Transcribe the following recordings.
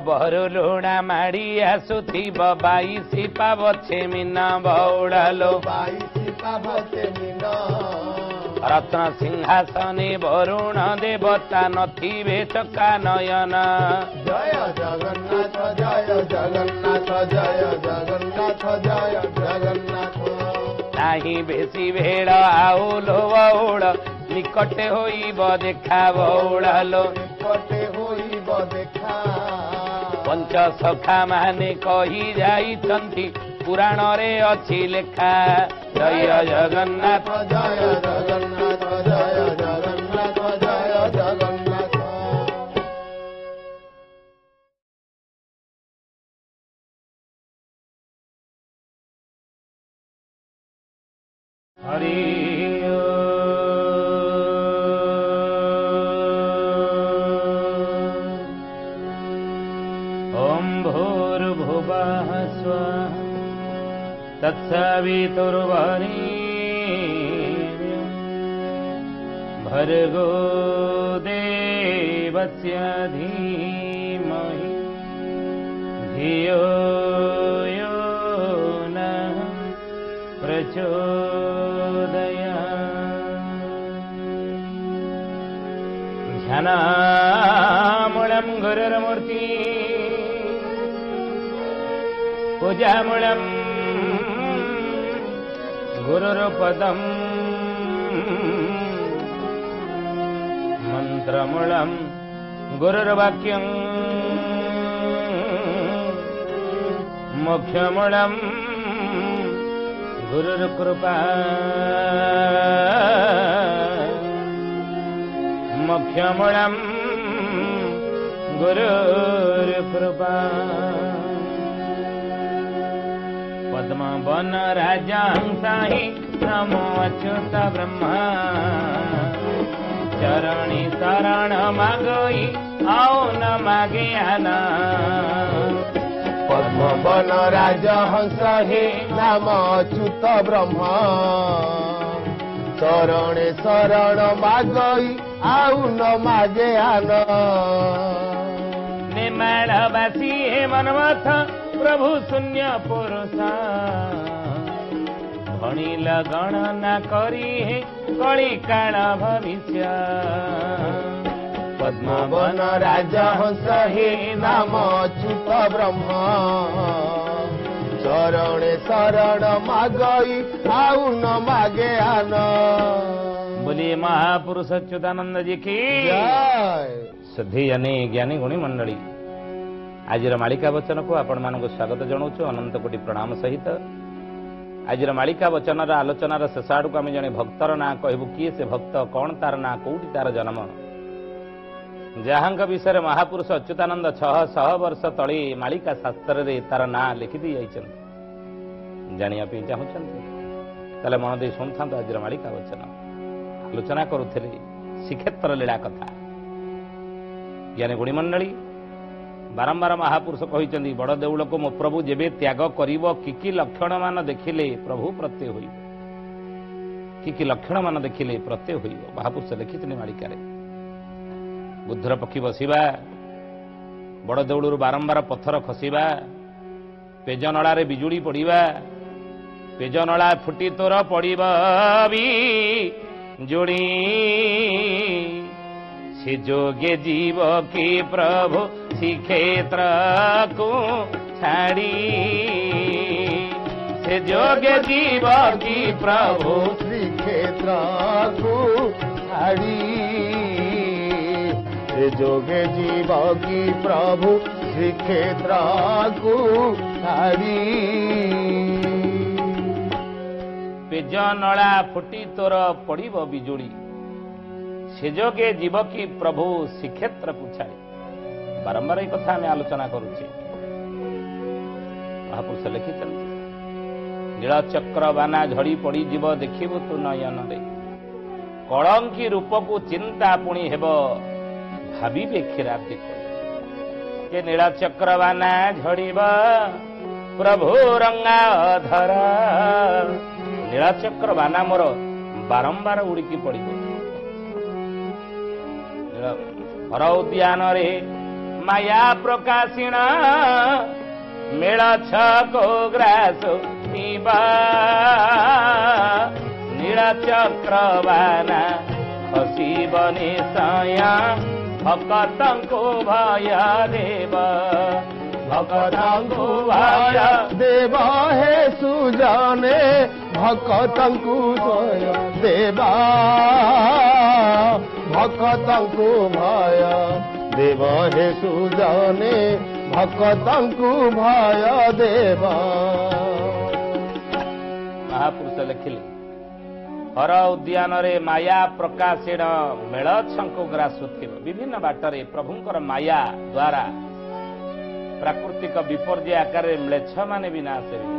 ବହରୁ ଲୁଣା ମାଡ଼ି ଆସୁଥିବ ବାଇଶି ପାବ ଛେମିନ ବଉଳାଲୋ ରତ୍ନ ସିଂହାସନେ ବରୁଣ ଦେବତା ନଥିବେ ଚକା ନୟନ। ଜୟ ଜଗନ୍ନାଥ ଜୟ ଜଗନ୍ନାଥ ଜୟ ଜଗନ୍ନାଥ ଜୟ ଜଗନ୍ନାଥ। ନାହିଁ ବେଶୀ ଭେଳ ଆଉଲୋ ବଉଳ ନିକଟେ ହୋଇବ ଦେଖା ବଉଳାଲୋ ନିକଟେ ହୋଇବ ଦେଖା। ପଞ୍ଚ ସଖା ମାନେ କହି ଯାଇଛନ୍ତି ପୁରାଣରେ ଅଛି ଲେଖା। ଜୟ ଜଗନ୍ନାଥ ଜୟ ଜଗନ୍ନାଥ ଜୟ ଜଗନ୍ନାଥ ଜୟ ଜଗନ୍ନାଥ। ହରି ଓಂ ଭୂର୍ଭୁବଃ ସ୍ୱାହା तत्सवितुर्वरेण्यं भर्गो देवस्य धीमहि धियो यो नः प्रचोदयात्। ध्यानामूलं गुरुर्मूर्ति पूजामूलं गुरुपदं मंत्रमूलं गुरुर्वाक्यं मोक्षमूलं गुरुर्कृपा मोक्षमूलं गुरुर्कृपा। पद्मवन राजहंसाहि नमो अच्युत ब्रह्मा चरणी शरण मागई आओ न मागे आना। पद्मवन राजहंसाहि नाम अच्युत ब्रह्मा चरणे शरण मागई आउ न मागे आन। निमाड़वासी हे मनमथ प्रभु शून्य पुरुषा भणिल गणना करी हे कଳି काल भविष्य। पद्मवन राजहंस हे नाम अच्युत ब्रह्म चरणे शरण मागई आउ न मागे आन। बोलिए महापुरुष अच्युतानंद जी की जय। श्रद्धेय ज्ञानी गुणी मंडली आज मालिका वचन को आपण मानक स्वागत जनाऊँ अनंत कोटि प्रणाम सहित। आज मालिका वचन आलोचनार शेष आड़ को आम जड़े भक्तर ना कहबू किए से भक्त कौन तार ना कौटी तार जन्म जहां विषय महापुरुष अच्युतानंद 600 वर्ष तले मालिका शास्त्र रे तार ना लिखिदी जानिया चाहते मन दे शुणु आज मालिका वचन आलोचना करुले श्रीक्षेत्र लीला कथा। ज्ञानी गुणी मंडली बारंबार महापुरुष कहते बड़ देउल को मो प्रभु जेबे त्याग करिवो कि लक्षण मान देखिले प्रभु प्रत्यय होइब कि लक्षण मान देखिले प्रत्यय होइब। महापुरुष लिखिथिले मालिकारे बुद्धर पक्षी बसिबा बड़ देउलरू बारंबार पत्थर खसिबा पेजनला रे बिजुड़ी पड़िबा पेजनला फुटी तोर पड़िबा जोड़ी से जोगे जीव के प्रभु श्रीक्षेत्र को छाड़ी से जोगे जीव की प्रभु श्रीक्षेत्र को छाड़ी से जोगे जीव की प्रभु श्रीक्षेत्र को छाड़ी। पेजनला फुटी तोर पड़िब बिजुड़ी से जोगे जीव की प्रभु श्रीक्षेत्र को छाड़ी। बारंबार ये कथा आम आलोचना करुचे। महापुरुष लिखिं नीलचक्र बाना झड़ी पड़ी जीव देखिबु तू नयन रे कलंकी रूप को चिंता पुणी हेब भाविबे क्षीराब्दी के नीलचक्र बाना झड़ीब प्रभु रंगा धरा नीलचक्र बाना मोर बारंबार उड़िकी पड़िब हर उद्यान रे माया प्रकाशिण मेळ छको ग्रास नीलचक्रवाना खसिब निशय भक्तଙ୍କୁ भय देव भक्तଙ୍କୁ भय देव हे सुजने भक्तଙ୍କୁ भय देवा भक्तଙ୍କୁ भय देव हे सुजने भक्तଙ୍କୁ भय देवा। महापुरुष लिखिले हर उद्यान रे माया प्रकाशिण मेळ छको ग्रासुथिब विभिन्न बाटरे प्रभुंकर माया द्वारा प्राकृतिक विपर्य आकार म्लेच्छ माने विनाश हेबे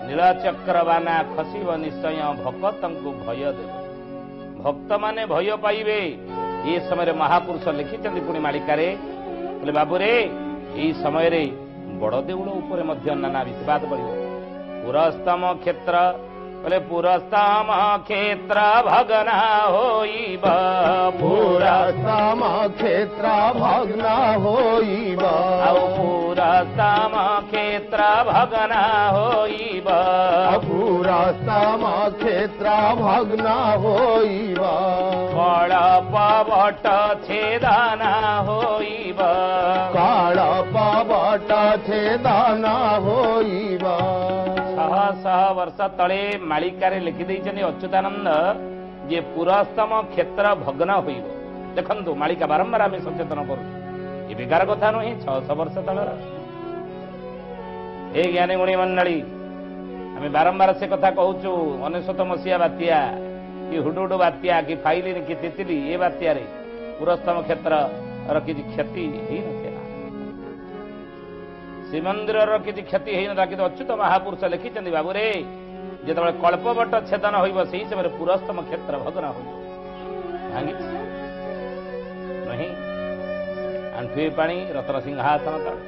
नीलचक्रवाना खसिब निश्चय भक्तଙ୍କୁ भय देव भक्त माने भय पाइबे। ये समय महापुरुष लिखिଛନ୍ତି पुणी मालिकारे बोले बाबूरे यही समय बड़ देउल उपरे मध्य नाना विवाद पड़ो पुरस्तम क्षेत्र बोले पुरस्तम क्षेत्र भगना होइब पुरस्तम क्षेत्र भग्ना होइब पुरस्तम क्षेत्र भगना होइब पुरस्तम क्षेत्र भग्ना होइब कळप बट छेदना होइब कळप बट छेदना होइब। शह शह वर्ष तले मालिकारे लिखि दैछन्ति अच्युतानंद जे पुरस्तम क्षेत्र भग्न होइब। देखंतु मालिका बारंबार आमे सचेतन करू ए बेकार कथा नुहे 600 वर्ष तलर ए ज्ञानी गुणी मंडली आमे बारंबार से कथा कहूचु 19 मसीहा बात्या कि हुडुडु बात्या कि फाइलिन कि तितली ए बात्या रे पुरस्तम क्षेत्र र कि क्षति ही नथिला श्रीमंदिर किसी क्षति होता कि अच्युत महापुरुष लिखिं बाबूरे जो कल्पवट छेदन हो समय पुरस्तम क्षेत्र भग्न हो नहीं आंठुए पानी रत्न सिंहासन तले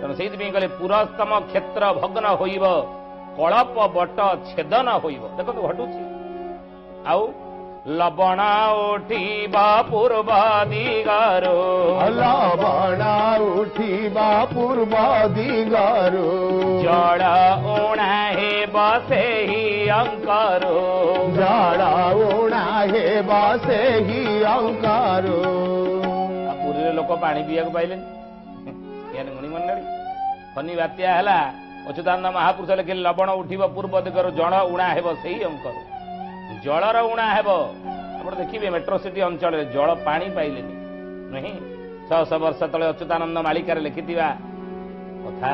तेणु से कहले पुरस्तम क्षेत्र भग्न होइब कलप बट छेदन होइब। देखो घटुची आउ लबण उठिबा पूर्व दिगरो लबण उठिबा पूर्व दिगरो जड़ ओणा हे बसे ही अंकरो जड़ ओणा हे बसे ही अंकरो। पुरी लोक पानी पीवा पाइले गुणी मंडली फनी बात्या है अच्युतानंद महापुरुष लिखे लबण उठिब पूर्व दिगरो जड़ उणा हे से ही अंकरो जलर उणा हेब आप देखिए मेट्रो सिटी अंचल जल पानी पाइले नहीं 600 वर्ष तले अच्युतानंद मालिकार लिखि कथा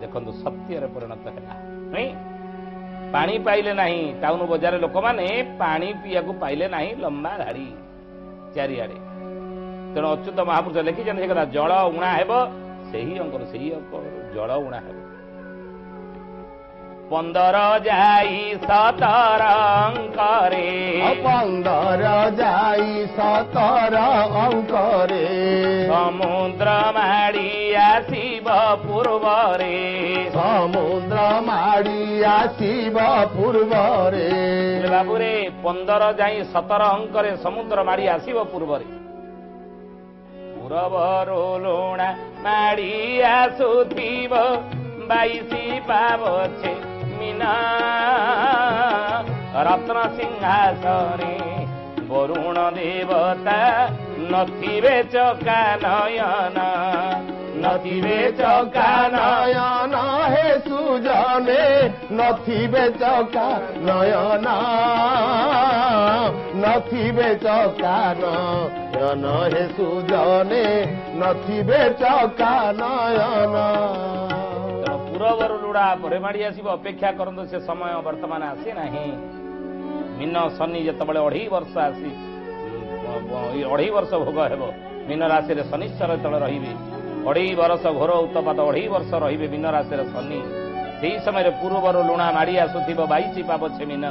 देखु सत्य परिणत है नहीं पानी पाइले नहीं टाउन बजार लोक माने पानी पीया पाइले नहीं लंबा धाड़ी चारिआडे तेणु अच्युत महापुरुष लिखि कथा जल उणा हेब से ही अंकर जल उणा हेब 15 जाई 17 अंकरे 15 जाई 17 अंकरे समुद्र माड़ी आसीब पूर्वरे समुद्र माड़ी आसीब पूर्वरे। बाबूरे 15 जाई 17 अंकरे समुद्र माड़ी आसीब पूर्वरे पूर्वरो लुणा माड़ी आसुथिब 22 पावछे मीना रत्न सिंहासने वरुण देवता नथिबे चका नयन नथिबे चका नयन हे सुजने नथिबे चका नयन नथिबे चका नयन हे सुजने नथिबे चका नयन। पूर्वर लुड़ा पर माड़ी आसब अपेक्षा करते से समय वर्तमान आसी ना मीन शनि जिते 2.5 वर्ष आसी 2.5 वर्ष भोग हेब मीन राशि शनिश्चर तले रे 2.5 वर्ष घोर उत्तपात 2.5 वर्ष रे मीन राशि शनि से समय पूर्वर लुणा माड़ी आसुथिब 22 पावछे मीन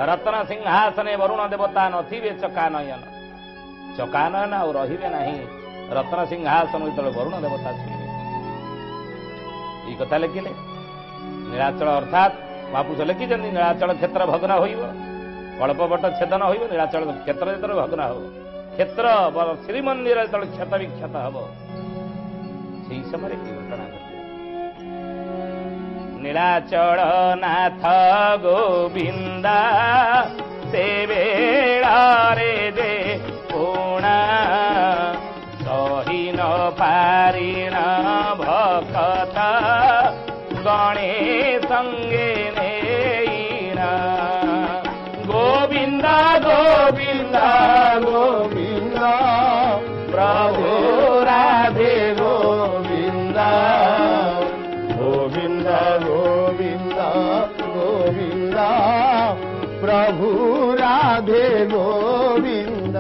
रत्न सिंहासने वरुण देवता नथिबे चकानयन चकानयन आ रहिबे नाही रत्न सिंहासन जो वरुण देवता छुईबे ये कथा लिखिले नीलाचल अर्थात महापुरुष लिखिं नीलाचल क्षेत्र भग्न हो कल्पवट छेदन हो नीलाचल क्षेत्र जो भग्न हो କ୍ଷେତ୍ର ଶ୍ରୀମନ୍ଦିର ଯେତେବେଳେ କ୍ଷତ ବିକ୍ଷତ ହବ ସେହି ସମୟରେ କି ଘଟଣା ଘଟେ। ନୀଳାଚଳ ନାଥ ଗୋବିନ୍ଦା ସେ ବେଳାରେ ଯେ ପୁଣା ସହି ନ ପାରିଣ ଭକତ ଗଣେ ସଙ୍ଗେ ନେଇନା। ଗୋବିନ୍ଦ ଗୋବିନ୍ଦ গোবিন্দ প্রভু রাধে গোবিন্দ গোবিন্দ গোবিন্দ গোবিন্দ প্রভু রাধে গোবিন্দ।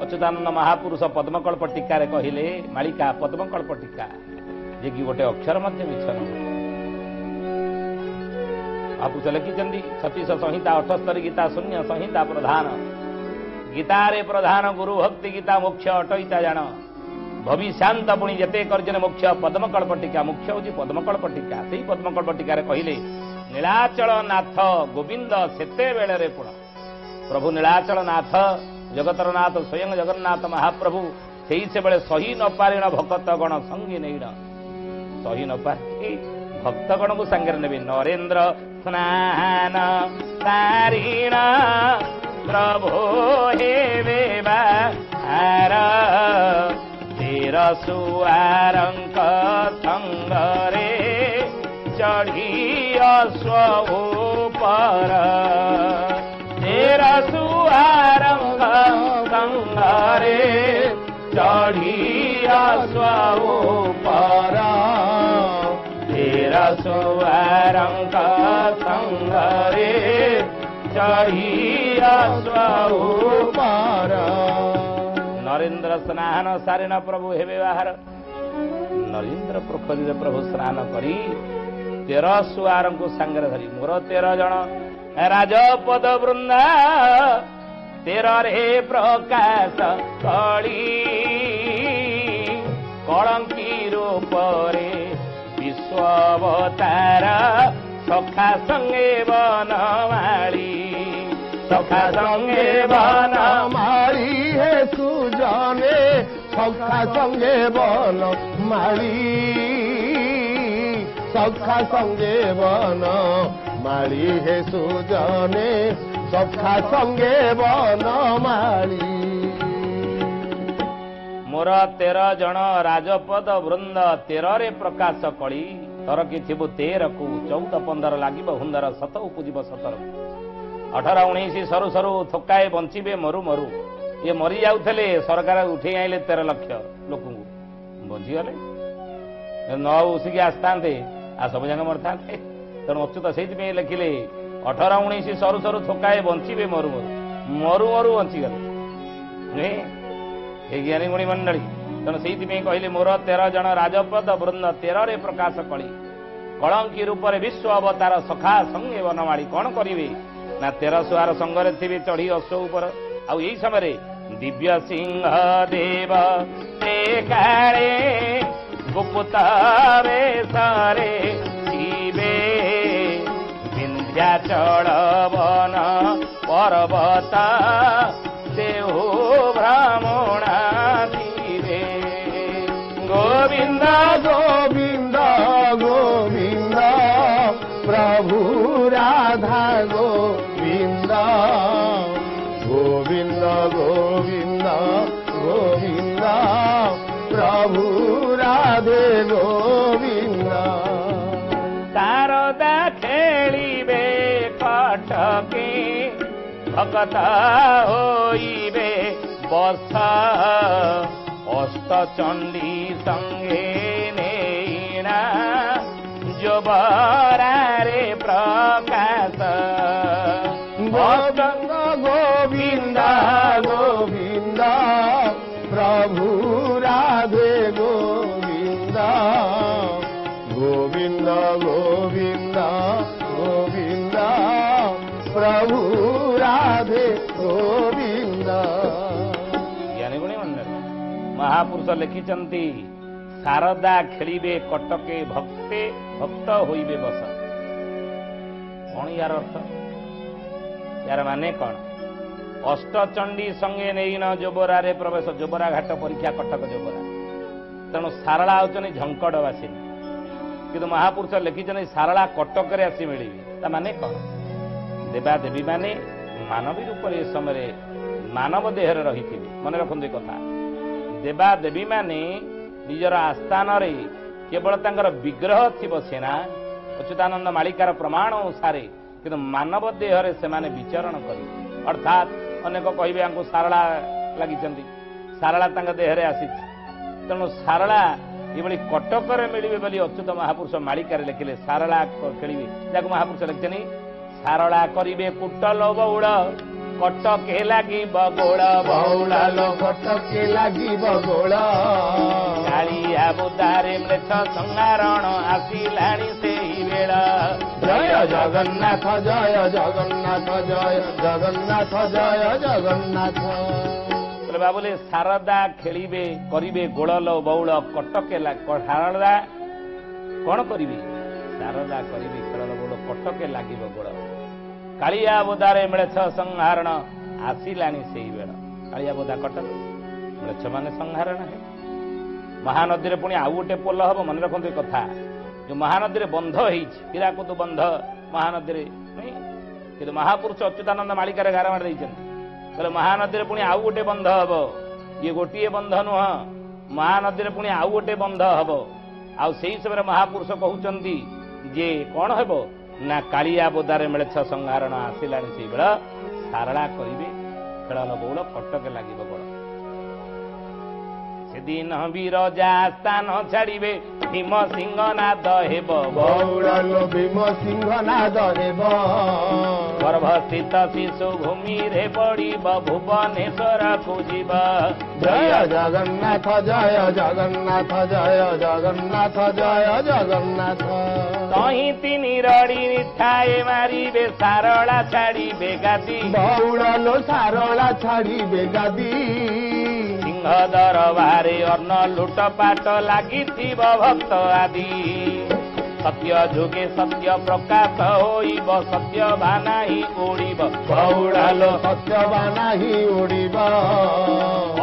ଅଚ୍ୟୁତାନନ୍ଦ ମହାପୁରୁଷ ପଦ୍ମକଳ୍ପ ଟୀକାରେ କହିଲେ ମାଳିକା ପଦ୍ମକଳ୍ପ ଟୀକା ଯେ କି ଗୋଟେ ଅକ୍ଷର ମଧ୍ୟ ମିଛ ନୁହେଁ। ମହାପୁରୁଷ ଲେଖିଛନ୍ତି 36 ସଂହିତା 78 ଗୀତା ଶୂନ୍ୟ ସଂହିତା ପ୍ରଧାନ ଗୀତାରେ ପ୍ରଧାନ ଗୁରୁ ଭକ୍ତି ଗୀତା ମୁଖ୍ୟ ଅଟଇତା ଜାଣ ଭବିଷ୍ୟାନ୍ତ ପୁଣି ଯେତେ କରିଜନ ମୁଖ୍ୟ ପଦ୍ମକଳ୍ପ ଟୀକା ମୁଖ୍ୟ ହେଉଛି ପଦ୍ମକଳ୍ପ ଟୀକା। ସେଇ ପଦ୍ମକଳ୍ପ ଟୀକାରେ କହିଲେ ନୀଳାଚଳ ନାଥ ଗୋବିନ୍ଦ ସେତେବେଳରେ ପୁଣ ପ୍ରଭୁ ନୀଳାଚଳ ନାଥ ଜଗତର ନାଥ ସ୍ୱୟଂ ଜଗନ୍ନାଥ ମହାପ୍ରଭୁ ସେଇ ସେବେଳେ ସହି ନ ପାରିଣ ଭକ୍ତ ଗଣ ସଙ୍ଗୀ ନେଇଣ ସହି ନ ପାରି ଭକ୍ତଗଣକୁ ସାଙ୍ଗରେ ନେବେ। ନରେନ୍ଦ୍ର ସ୍ନାନ ତାରିଣ ପ୍ରଭୁ ହେବେ ବାହାର ତେର ସୁଆରଙ୍କ ସଙ୍ଗରେ ଚଢ଼ି ଅଶ୍ୱ ଉପର ତେର ସୁଆରଙ୍କ ସଙ୍ଗରେ ଚଢ଼ି ଅଶ୍ୱ ଉପର ତେର ସୁଆରଙ୍କ ସଙ୍ଗରେ ଚଢ଼ି ଅଶ୍ୱ ଉପର। ନରେନ୍ଦ୍ର ସ୍ନାନ ସାରିଣ ପ୍ରଭୁ ହେବେ ବାହାର ନରେନ୍ଦ୍ର ପୋଖରୀରେ ପ୍ରଭୁ ସ୍ନାନ କରି 13 ସୁଆରଙ୍କୁ ସାଙ୍ଗରେ ଧରି ମୋର 13 ଜଣ ରାଜପଦ ବୃନ୍ଦା 13ରେ ପ୍ରକାଶ କଳି କଳଙ୍କି ରୂପରେ ବିଶ୍ୱବତାର ସଖା ସଙ୍ଗେ ବନମାଳି ସଖା ସଙ୍ଗେ বনমালী হে সুজনে সখা সঙ্গে বনমালী সখা সঙ্গে বনমালী হে সুজনে সখা সঙ্গে বনমালী। ମୋର 13 ଜଣ ରାଜପଦ ବୃନ୍ଦ 13ରେ ପ୍ରକାଶ କଳି ତର କି ଥିବୁ 13କୁ 14 15 ଲାଗିବ ହୁନ୍ଦର 7 ଉପୁଜିବ 17 18 19 ସରୁ ସରୁ ଥୋକାଏ ବଞ୍ଚିବେ ମରୁ ମରୁ। ଇଏ ମରି ଯାଉଥିଲେ ସରକାର ଉଠେଇ ଆଇଲେ 13 ଲକ୍ଷ ଲୋକଙ୍କୁ ବଞ୍ଚିଗଲେ ନ ଉସିକି ଆସିଥାନ୍ତେ ଆଉ ସବୁ ଯାକ ମରିଥାନ୍ତେ। ତେଣୁ ଅଚ୍ୟୁତ ସେଇଥିପାଇଁ ଲେଖିଲେ 18 19 ସରୁ ସରୁ ଥୋକାଏ ବଞ୍ଚିବେ ମରୁ ମରୁ ମରୁ ମରୁ ବଞ୍ଚିଗଲେ ନୁହେଁ ଏ ଜ୍ଞାନୀ ଗୁଣୀ ମଣ୍ଡଳୀ। ତେଣୁ ସେଇଥିପାଇଁ କହିଲେ ମୋର 13 ଜଣ ରାଜପଦ ବୃନ୍ଦ 13ରେ ପ୍ରକାଶ କଳି କଳଙ୍କି ରୂପରେ ବିଶ୍ୱ ଅବତାର ସଖା ସଙ୍ଗେ ବନମାଳି। କ'ଣ କରିବେ ନା 13 ସୁଆର ସଙ୍ଗରେ ଥିବେ ଚଢ଼ି ଅଶ୍ୱ ଉପର। ଆଉ ଏଇ ସମୟରେ ଦିବ୍ୟ ସିଂହ ଦେବ ସେ କାଳେ ଗୁପ୍ତ ବେଶରେ ଥିବେ ବିନ୍ଧ୍ୟାଚଳ ବନ ପର୍ବତ ଦେହୁ ଭ୍ରମଣା ଥିବେ। ଗୋବିନ୍ଦ গোবিন্দ গোবিন্দ প্রভু রাধা গোবিন্দ গোবিন্দ গোবিন্দ গোবিন্দ প্রভু রাধে গোবিন্দ। শারদা খেলিবে কটকে ভকত হইবে বস অষ্টচণ্ডী সঙ্গে নেইনা যুবরারে প্রকাশ। গোবিন্দ গোবিন্দ গোবিন্দ প্রভু রাধে গোবিন্দ গোবিন্দ গোবিন্দ গোবিন্দ প্রভু রাধে গোবিন্দ। ଜ୍ଞାନୀ ଗୁଣୀ ମଣ୍ଡଳୀ ମହାପୁରୁଷ ଲେଖିଛନ୍ତି शारदा खेलिबे कटके भक्ते भक्त होइबे बस। कौन यार अर्थ यार माने कौन? अष्टचंडी संगे नहीं न जोबरा रे प्रवेश। जोबरा घाट परीक्षा कटक जोबरा। तेणु सारला होचनी झंकड़वासी किंतु महापुरुष लिखिछन सारला कटक रे आसी मिली। ता माने कौन? देवादेवी माने मानवी रूप ए समय मानव देह रही मन रखते कथा। देवादेवी माने निजर आस्थान रे केवल तांकर विग्रह थी सेना अच्युतानंद मालिकार प्रमाण अनुसार किंतु मानव देह रे से माने विचरण करी। अर्थात अनेक कहबे आंको सारला लगी सारला तांग देह रे आसी। तेणु सारला ये कटक मिले बोली अच्युत महापुरुष मालिकार लिखिले सारला खेलिबे। जाको महापुरुष लिखिछनी सारला करिबे कुटल बौड़ कटके लागी बगोड़ बौड़ा लो कटके लागी बगोड़ा कालिया बुदारे मृथ संहारण आसिलाणी सेही बेला। जय जगन्नाथ जय जगन्नाथ जय जगन्नाथ जय जगन्नाथ। बाबुले शारदा खेलिबे करिबे गोड़ल बौड़ कटके शारदा कौन करिबे? शारदा करिबे खेल बौड़ कटके लागिब गोड़ कालिया बोदारे मृछ संहारण आसिलाणी सेही बेल। कालिया बोदा कटक मृछ माने संहारण है। महानदी पुणी आउ गोटे पोल हम मन रखते कथा जो महानदी बंध हीराकुद बंध महानदी नहीं कि महापुरुष अच्युतानंद मालिकार गारमाड़ बोले महानदी पुणी आउ गोटे बंध हम ये गोटे बंध नुह महानदी पुणी आउ गोटे बंध हम आउ समय महापुरुष कहते जे कौन हम ना कालिया बोदारे मिले संहारण आसिलाणी से बेल सारला करिबे खेल बौड़ कटके लागिब बड़। सेदिन बिरजा स्थान छाड़िबे भीम सिंहनाद हेब बौड़ालो भीम सिंहनाद हेब गर्भस्थित शिशु भूमि रे पड़िब भुवनेश्वर पूजिब। जय जगन्नाथ जय जगन्नाथ जय जगन्नाथ जय जगन्नाथ। तही तिनी रड़ी ठाए मारिबे सारला छाड़िबे गादी बौड़ालो सारला छाड़िबे गादी सिंह दरबारे अन्न लुटपाट लागिथिब भक्त आदि सत्य जुगे सत्य प्रकाश होइब सत्य बानाही उड़िब बौड़ालो सत्य बानाही उड़िब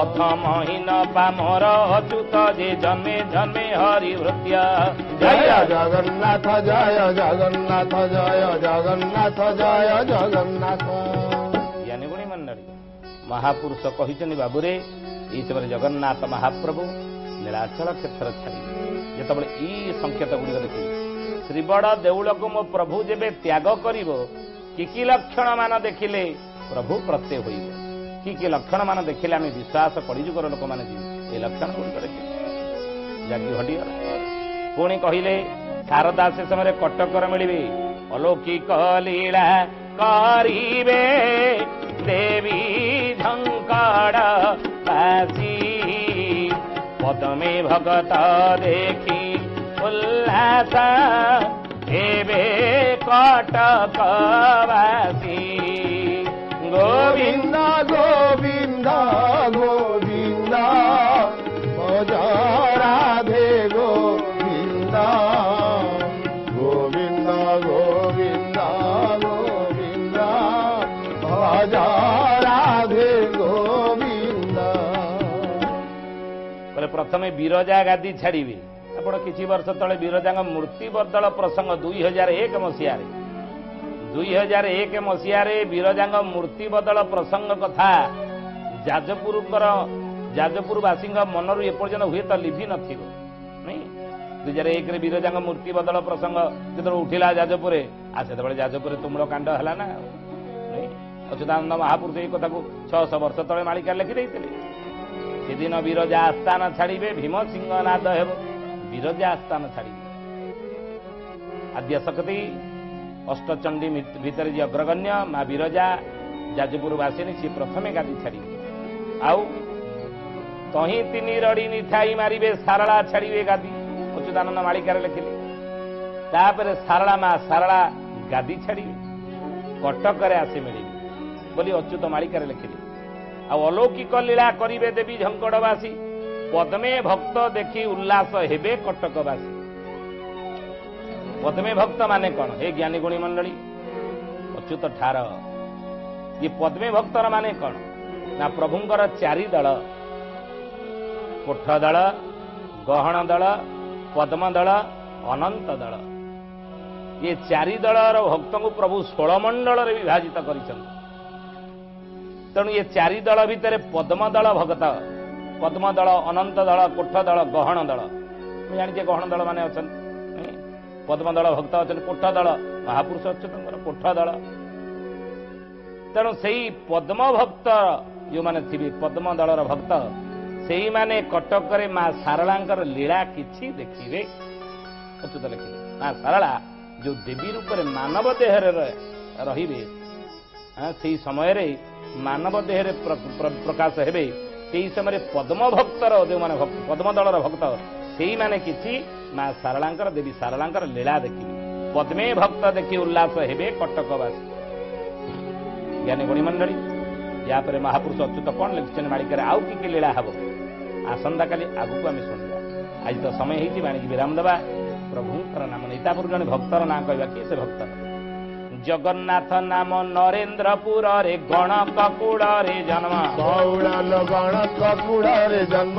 अथमहीन पामर अच्युत जे जन्मे जन्मे हरि भृत्य। जय जगन्नाथ जय जगन्नाथ जय जगन्नाथ जय जगन्नाथ। ज्ञानी गुणी मंडली महापुरुष कहिछनि बाबुरे ई समय जगन्नाथ महाप्रभु नीलाचल क्षेत्र छाड़ी जो ई संकेत गुड़िक देखिए श्रीबड़ देउल को मो प्रभु जेबे त्याग करिवो कि लक्षण मान देखिले प्रभु प्रत्यय होइबो कि लक्षण मान देखिले आम विश्वास कलिजुगर लोक मैंने जी ये लक्षण गुड़िक देखिए जागी हटिगला। पुणी कहले शारदा से समय कटकर मिलिबे अलौकिक लीला करिबे देवी झंकड़ बासी पदमे भगत देखी उल्लास हेबे कटक बासी। गोविंद गोविंद गोविंद भज राधे गोविंद गोविंद गोविंद गोविंद भज राधे गोविंद। प्रथमे बिरजा गादी छाड़िबे आपण किछि वर्ष तले बिरजा मूर्ति बदल प्रसंग 2001 मसीह बिरजा मूर्ति बदल प्रसंग कथा जाजपुरवासी मनरू एपर्यंत हुए तो लिभि नहीं 2001 बिरजा मूर्ति बदल प्रसंग जो उठिला जाजपुर से जाजपुर तुमुल कांड है ना अच्युतानंद महापुरुष ये कथा 600 वर्ष तले मालिका लिखिदे सेदिन बिरजा आस्थान छाड़िबे भीम सिंहनाद हेब बिरजा आस्थान छाड़िबे आद्य शक्ति अष्टचंडी भितर जी अग्रगण्य माँ बिरजा जाजपुरवासिनी सी प्रथमे गादी छाड़ी आउ तही तीन रड़ी निठाई मारिबे सारला छाड़िबे गादी अच्युतानंद मालिकार लिखिले तापर सारला माँ सारला गादी छाड़िबे कटक आसी मिले बोली अच्युत मालिकार लिखिले आ अलौकिक लीला करिबे देवी झंकड़वासी ପଦ୍ମେ ଭକ୍ତ ଦେଖି ଉଲ୍ଲାସ ହେବେ କଟକବାସୀ। ପଦ୍ମେ ଭକ୍ତ ମାନେ କଣ? ହେ ଜ୍ଞାନୀ ଗୁଣୀ ମଣ୍ଡଳୀ ଅଚ୍ୟୁତ ଠାର। ଏ ପଦ୍ମେ ଭକ୍ତର ମାନେ କଣ? ନା ପ୍ରଭୁଙ୍କର ଚାରି ଦଳ, କୋଠ ଦଳ, ଗହଣ ଦଳ, ପଦ୍ମ ଦଳ, ଅନନ୍ତ ଦଳ। ଏ ଚାରି ଦଳର ଭକ୍ତଙ୍କୁ ପ୍ରଭୁ 16 ମଣ୍ଡଳରେ ବିଭାଜିତ କରିଛନ୍ତି। ତେଣୁ ଏ ଚାରି ଦଳ ଭିତରେ ପଦ୍ମ ଦଳ ଭକ୍ତ, ପଦ୍ମ ଦଳ, ଅନନ୍ତ ଦଳ, କୋଠ ଦଳ, ଗହଣ ଦଳ। ମୁଁ ଜାଣିଛେ ଗହଣ ଦଳ ମାନେ ଅଛନ୍ତି, ପଦ୍ମ ଦଳ ଭକ୍ତ ଅଛନ୍ତି, କୋଠ ଦଳ ମହାପୁରୁଷ ଅଚ୍ୟୁତଙ୍କର କୋଠ ଦଳ। ତେଣୁ ସେଇ ପଦ୍ମ ଭକ୍ତ ଯୋଉମାନେ ଥିବେ, ପଦ୍ମ ଦଳର ଭକ୍ତ, ସେଇମାନେ କଟକରେ ମା ଶାରଳାଙ୍କର ଲୀଳା କିଛି ଦେଖିବେ। ଅଚ୍ୟୁତ ଲେଖିବେ ମା ଶାରଳା ଯୋଉ ଦେବୀ ରୂପରେ ମାନବ ଦେହରେ ରହିବେ, ସେଇ ସମୟରେ ମାନବ ଦେହରେ ପ୍ରକାଶ ହେବେ। ସେଇ ସମୟରେ ପଦ୍ମ ଭକ୍ତର ଯୋଉମାନେ ପଦ୍ମ ଦଳର ଭକ୍ତ, ସେଇମାନେ କିଛି ମା ଶାରଳାଙ୍କର, ଦେବୀ ଶାରଳାଙ୍କର ଲୀଳା ଦେଖିବେ। ପଦ୍ମେ ଭକ୍ତ ଦେଖି ଉଲ୍ଲାସ ହେବେ କଟକବାସୀ। ଜ୍ଞାନୀ ଗୁଣୀ ମଣ୍ଡଳୀ, ୟାପରେ ମହାପୁରୁଷ ଅଚ୍ୟୁତ କଣ ଲେଖିଛନ୍ତି ମାଳିକାରେ, ଆଉ କି କି ଲୀଳା ହବ ଆସନ୍ତାକାଲି ଆଗକୁ ଆମେ ଶୁଣିବା। ଆଜି ତ ସମୟ ହେଇଛି, ବାଣିକି ବିରାମ ଦେବା। ପ୍ରଭୁଙ୍କର ନାମ ନେଇ ତାପରେ ଜଣେ ଭକ୍ତର ନାଁ କହିବା। କିଏ ସେ ଭକ୍ତ? ଜଗନ୍ନାଥ ନାମ ନରେନ୍ଦ୍ରପୁରରେ ଗଣକ କୂଳରେ ଜନ୍ମ, ଗଣକ କୂଳରେ ଜନ୍ମ।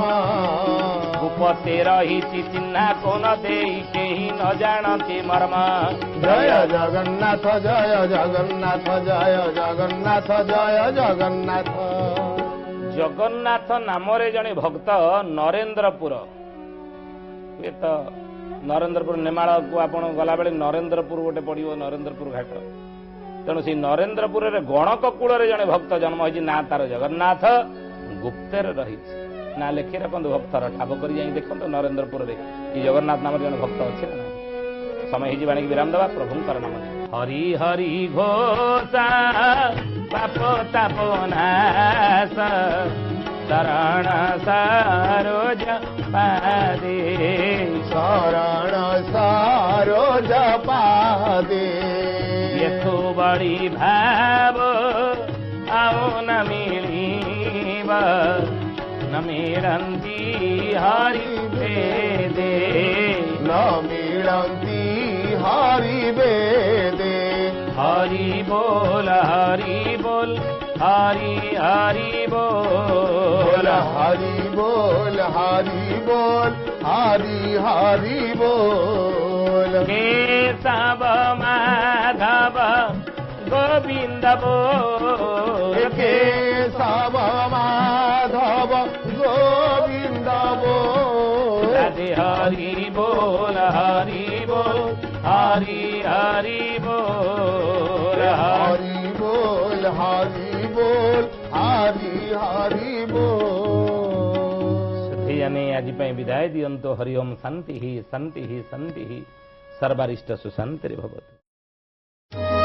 ଭୂପତେ ରହିଛି ଚିହ୍ନା କୋନ ଦେଇ, କେହି ନ ଜାଣନ୍ତି ମର୍ମ। ଜୟ ଜଗନ୍ନାଥ, ଜୟ ଜଗନ୍ନାଥ, ଜୟ ଜଗନ୍ନାଥ, ଜୟ ଜଗନ୍ନାଥ। ଜଗନ୍ନାଥ ନାମରେ ଜଣେ ଭକ୍ତ ନରେନ୍ଦ୍ରପୁର। ହୁଏତ ନରେନ୍ଦ୍ରପୁର ନେମାଳକୁ ଆପଣ ଗଲାବେଳେ ନରେନ୍ଦ୍ରପୁର ଗୋଟେ ପଡ଼ିବ, ନରେନ୍ଦ୍ରପୁର ଘାଟ। ତେଣୁ ସେଇ ନରେନ୍ଦ୍ରପୁରରେ ଗଣକ କୂଳରେ ଜଣେ ଭକ୍ତ ଜନ୍ମ ହୋଇଛି। ନା ତାର ଜଗନ୍ନାଥ, ଗୁପ୍ତରେ ରହିଛି। ନା ଲେଖି ରଖନ୍ତୁ ଭକ୍ତର, ଠାବ କରି ଯାଇ ଦେଖନ୍ତୁ ନରେନ୍ଦ୍ରପୁରରେ କି ଜଗନ୍ନାଥ ନାମରେ ଜଣେ ଭକ୍ତ ଅଛି ନା ନାହିଁ। ସମୟ ହେଇଯିବ, ଆଣିକି ବିରାମ ଦେବା। ପ୍ରଭୁଙ୍କର ନାମ ହରି ହରି ଘୋଷା, ପାପ ତାପ ନାଶ, ଶରଣ ସରୋଜ ପାଦେ, ଶରଣ ସରୋଜ ପାଦେ। ଏଥୁ ବଳି ଭାବ ଆଉ ନ ମିଳିବ, ନ ମିଳନ୍ତି ହରି ବେଦେ, ନ ମିଳନ୍ତି ହରି ବେଦେ। ହରି ବୋଲ, ହରି ବୋଲ, हरि हरि बोल, हरि बोल, हरि बोल, हरि हरि बोल। केशव माधव गोविंद बोल, केशव माधव गोविंद बोल। राधे हरि बोल, हरि बोल, हरि हरि बोल, हरि बोल, हरि बोल, हरि हरि बोल। सुधियाने आज विदाय दियंतो। हरि ओम। शांति ही शांति ही शांति ही। सर्वारिष्ट सुशांति भवतु।